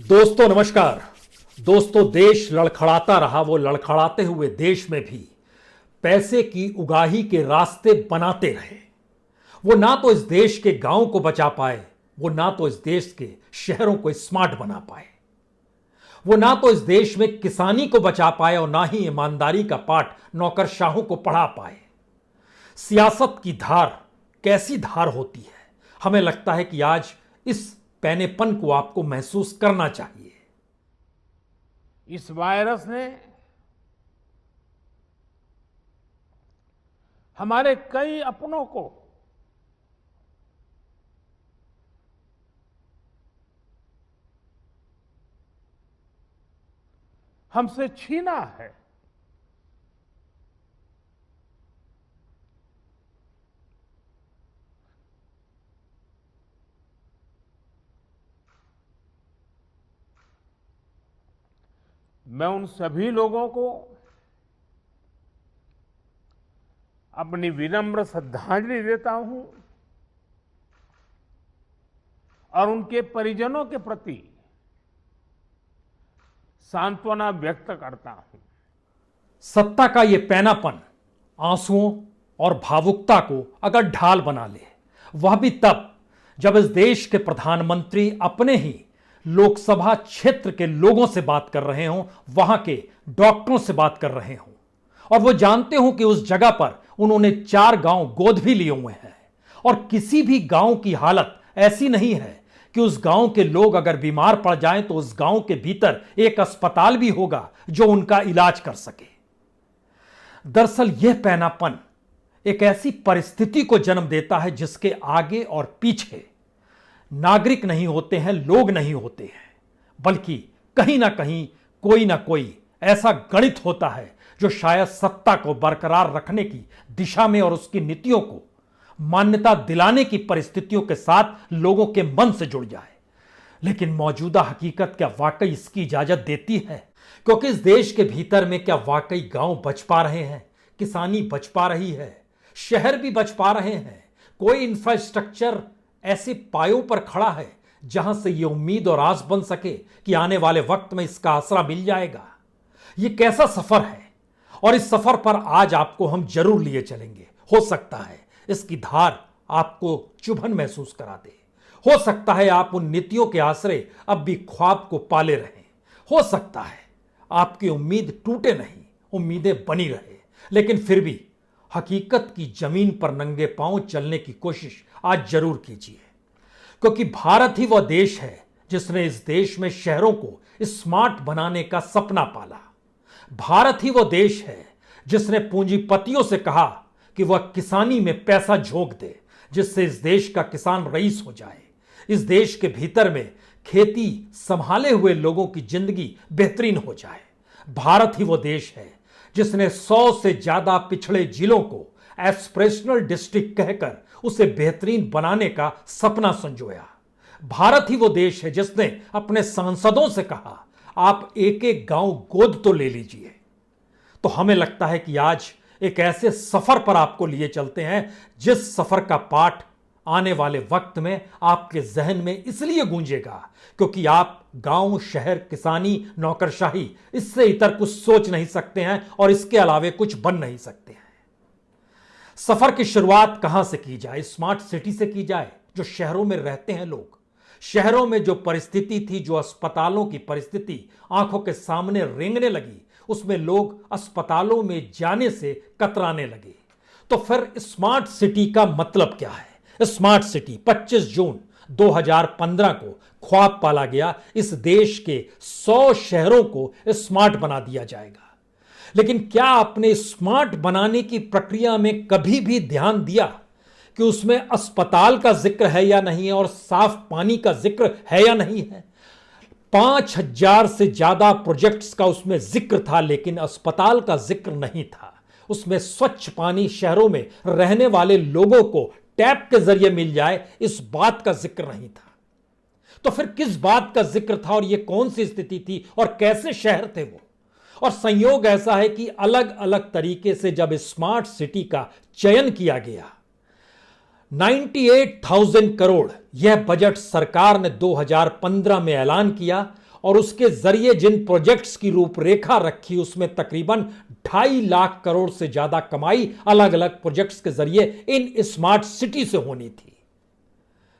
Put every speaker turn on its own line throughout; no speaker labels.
दोस्तों नमस्कार। दोस्तों, देश लड़खड़ाता रहा, वो लड़खड़ाते हुए देश में भी पैसे की उगाही के रास्ते बनाते रहे। वो ना तो इस देश के गांव को बचा पाए, वो ना तो इस देश के शहरों को स्मार्ट बना पाए, वो ना तो इस देश में किसानी को बचा पाए और ना ही ईमानदारी का पाठ नौकरशाहों को पढ़ा पाए। सियासत की धार कैसी धार होती है, हमें लगता है कि आज इस पैनेपन को आपको महसूस करना चाहिए।
इस वायरस ने हमारे कई अपनों को हमसे छीना है। मैं उन सभी लोगों को अपनी विनम्र श्रद्धांजलि देता हूं और उनके परिजनों के प्रति सांत्वना व्यक्त करता हूं।
सत्ता का ये पैनापन आंसुओं और भावुकता को अगर ढाल बना ले, वह भी तब जब इस देश के प्रधानमंत्री अपने ही लोकसभा क्षेत्र के लोगों से बात कर रहे हों, वहां के डॉक्टरों से बात कर रहे हों और वो जानते हों कि उस जगह पर उन्होंने 4 गांव गोद भी लिए हुए हैं और किसी भी गांव की हालत ऐसी नहीं है कि उस गांव के लोग अगर बीमार पड़ जाएं तो उस गांव के भीतर एक अस्पताल भी होगा जो उनका इलाज कर सके। दरअसल यह पैनापन एक ऐसी परिस्थिति को जन्म देता है जिसके आगे और पीछे नागरिक नहीं होते हैं, लोग नहीं होते हैं, बल्कि कहीं ना कोई ऐसा गणित होता है जो शायद सत्ता को बरकरार रखने की दिशा में और उसकी नीतियों को मान्यता दिलाने की परिस्थितियों के साथ लोगों के मन से जुड़ जाए। लेकिन मौजूदा हकीकत क्या वाकई इसकी इजाजत देती है? क्योंकि इस देश के भीतर में क्या वाकई गांव बच पा रहे हैं, किसानी बच पा रही है, शहर भी बच पा रहे हैं, कोई इंफ्रास्ट्रक्चर ऐसे पायों पर खड़ा है जहां से यह उम्मीद और आस बन सके कि आने वाले वक्त में इसका आसरा मिल जाएगा? यह कैसा सफर है और इस सफर पर आज आपको हम जरूर लिए चलेंगे। हो सकता है इसकी धार आपको चुभन महसूस करा दे, हो सकता है आप उन नीतियों के आसरे अब भी ख्वाब को पाले रहें, हो सकता है आपकी उम्मीद टूटे नहीं, उम्मीदें बनी रहे, लेकिन फिर भी हकीकत की जमीन पर नंगे पांव चलने की कोशिश आज जरूर कीजिए। क्योंकि भारत ही वह देश है जिसने इस देश में शहरों को स्मार्ट बनाने का सपना पाला। भारत ही वह देश है जिसने पूंजीपतियों से कहा कि वह किसानी में पैसा झोंक दे, जिससे इस देश का किसान रईस हो जाए, इस देश के भीतर में खेती संभाले हुए लोगों की जिंदगी बेहतरीन हो जाए। भारत ही वो देश है जिसने 100 से ज्यादा पिछड़े जिलों को एस्पिरेशनल डिस्ट्रिक्ट कहकर उसे बेहतरीन बनाने का सपना संजोया। भारत ही वो देश है जिसने अपने सांसदों से कहा, आप एक एक गांव गोद तो ले लीजिए। तो हमें लगता है कि आज एक ऐसे सफर पर आपको लिए चलते हैं जिस सफर का पाठ आने वाले वक्त में आपके जहन में इसलिए गूंजेगा क्योंकि आप गांव, शहर, किसानी, नौकरशाही, इससे इतर कुछ सोच नहीं सकते हैं और इसके अलावे कुछ बन नहीं सकते हैं। सफर की शुरुआत कहां से की जाए? स्मार्ट सिटी से की जाए, जो शहरों में रहते हैं लोग। शहरों में जो परिस्थिति थी, जो अस्पतालों की परिस्थिति आंखों के सामने रेंगने लगी, उसमें लोग अस्पतालों में जाने से कतराने लगे। तो फिर स्मार्ट सिटी का मतलब क्या है? स्मार्ट सिटी 25 जून 2015 को ख्वाब पाला गया, इस देश के 100 शहरों को स्मार्ट बना दिया जाएगा। लेकिन क्या आपने स्मार्ट बनाने की प्रक्रिया में कभी भी ध्यान दिया कि उसमें अस्पताल का जिक्र है या नहीं है और साफ पानी का जिक्र है या नहीं है? 5000 से ज्यादा प्रोजेक्ट्स का उसमें जिक्र था, लेकिन अस्पताल का जिक्र नहीं था। उसमें स्वच्छ पानी शहरों में रहने वाले लोगों को टैप के जरिए मिल जाए, इस बात का जिक्र नहीं था। तो फिर किस बात का जिक्र था और यह कौन सी स्थिति थी और कैसे शहर थे वो? और संयोग ऐसा है कि अलग अलग तरीके से जब स्मार्ट सिटी का चयन किया गया, 98,000 करोड़ यह बजट सरकार ने 2015 में ऐलान किया और उसके जरिए जिन प्रोजेक्ट्स की रूपरेखा रखी उसमें तकरीबन 2.5 लाख करोड़ से ज्यादा कमाई अलग अलग प्रोजेक्ट्स के जरिए इन स्मार्ट सिटी से होनी थी।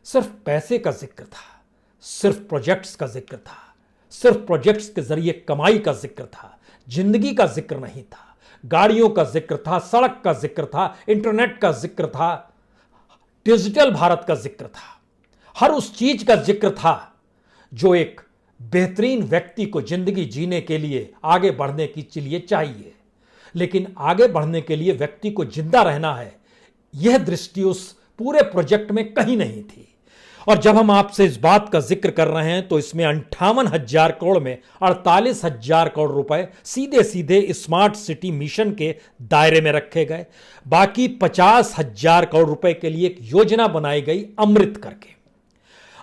सिर्फ पैसे का जिक्र था, सिर्फ प्रोजेक्ट्स का जिक्र था, सिर्फ प्रोजेक्ट्स के जरिए कमाई का जिक्र था, जिंदगी का जिक्र नहीं था। गाड़ियों का जिक्र था, सड़क का जिक्र था, इंटरनेट का जिक्र था, डिजिटल भारत का जिक्र था। हर उस चीज का जिक्र था जो एक बेहतरीन व्यक्ति को जिंदगी जीने के लिए आगे बढ़ने के लिए चाहिए। लेकिन आगे बढ़ने के लिए व्यक्ति को जिंदा रहना है, यह दृष्टि उस पूरे प्रोजेक्ट में कहीं नहीं थी। और जब हम आपसे इस बात का जिक्र कर रहे हैं तो इसमें 58,000 करोड़ में 48,000 करोड़ रुपए सीधे सीधे स्मार्ट सिटी मिशन के दायरे में रखे गए। बाकी 50,000 करोड़ रुपए के लिए एक योजना बनाई गई अमृत करके।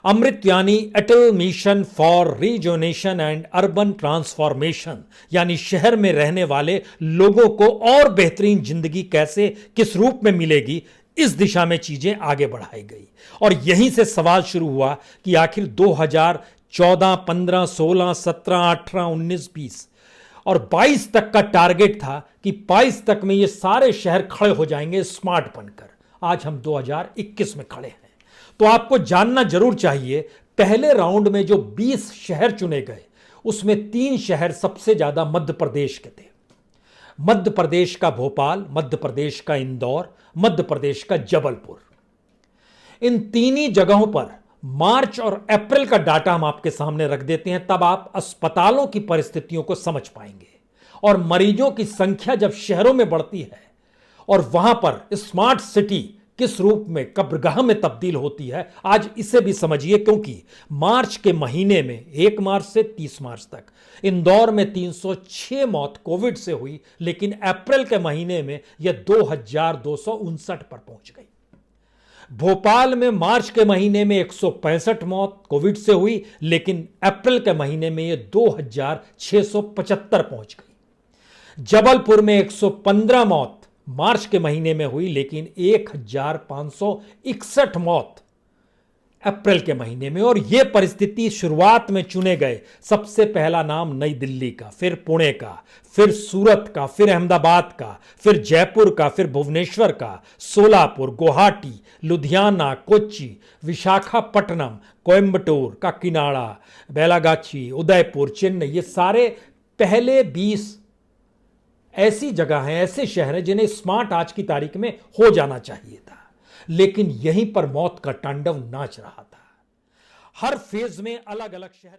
अमृत यानी Atal mission for rejuvenation and urban transformation, यानी शहर में रहने वाले लोगों को और बेहतरीन जिंदगी कैसे किस रूप में मिलेगी, इस दिशा में चीजें आगे बढ़ाई गई। और यहीं से सवाल शुरू हुआ कि आखिर 2014, 15, 16, 17, 18, 19, 20 और 22 तक का टारगेट था कि 22 तक में ये सारे शहर खड़े हो जाएंगे स्मार्ट बनकर। आज हम 2021 में खड़े हैं। तो आपको जानना जरूर चाहिए, पहले राउंड में जो 20 शहर चुने गए उसमें 3 शहर सबसे ज्यादा मध्य प्रदेश के थे। मध्य प्रदेश का भोपाल, मध्य प्रदेश का इंदौर, मध्य प्रदेश का जबलपुर। इन तीन जगहों पर मार्च और अप्रैल का डाटा हम आपके सामने रख देते हैं, तब आप अस्पतालों की परिस्थितियों को समझ पाएंगे। और मरीजों की संख्या जब शहरों में बढ़ती है और वहां पर स्मार्ट सिटी किस रूप में कब्रगाह में तब्दील होती है, आज इसे भी समझिए। क्योंकि मार्च के महीने में 1 मार्च से 30 मार्च तक इंदौर में 306 मौत कोविड से हुई, लेकिन अप्रैल के महीने में यह 2,259 पर पहुंच गई। भोपाल में मार्च के महीने में 165 मौत कोविड से हुई, लेकिन अप्रैल के महीने में यह 2,675 पहुंच गई। जबलपुर में 115 मौत मार्च के महीने में हुई, लेकिन 1,561 मौत अप्रैल के महीने में। और यह परिस्थिति शुरुआत में चुने गए सबसे पहला नाम नई दिल्ली का, फिर पुणे का, फिर सूरत का, फिर अहमदाबाद का, फिर जयपुर का, फिर भुवनेश्वर का, सोलापुर, गुवाहाटी, लुधियाना, कोच्चि, विशाखापट्टनम, कोयम्बटूर, काकीनाडा, बेलागाची, उदयपुर, चेन्नई। ये सारे पहले 20 ऐसी जगह हैं, ऐसे शहर हैं जिन्हें स्मार्ट आज की तारीख में हो जाना चाहिए था। लेकिन यहीं पर मौत का तांडव नाच रहा था। हर फेज में अलग अलग शहर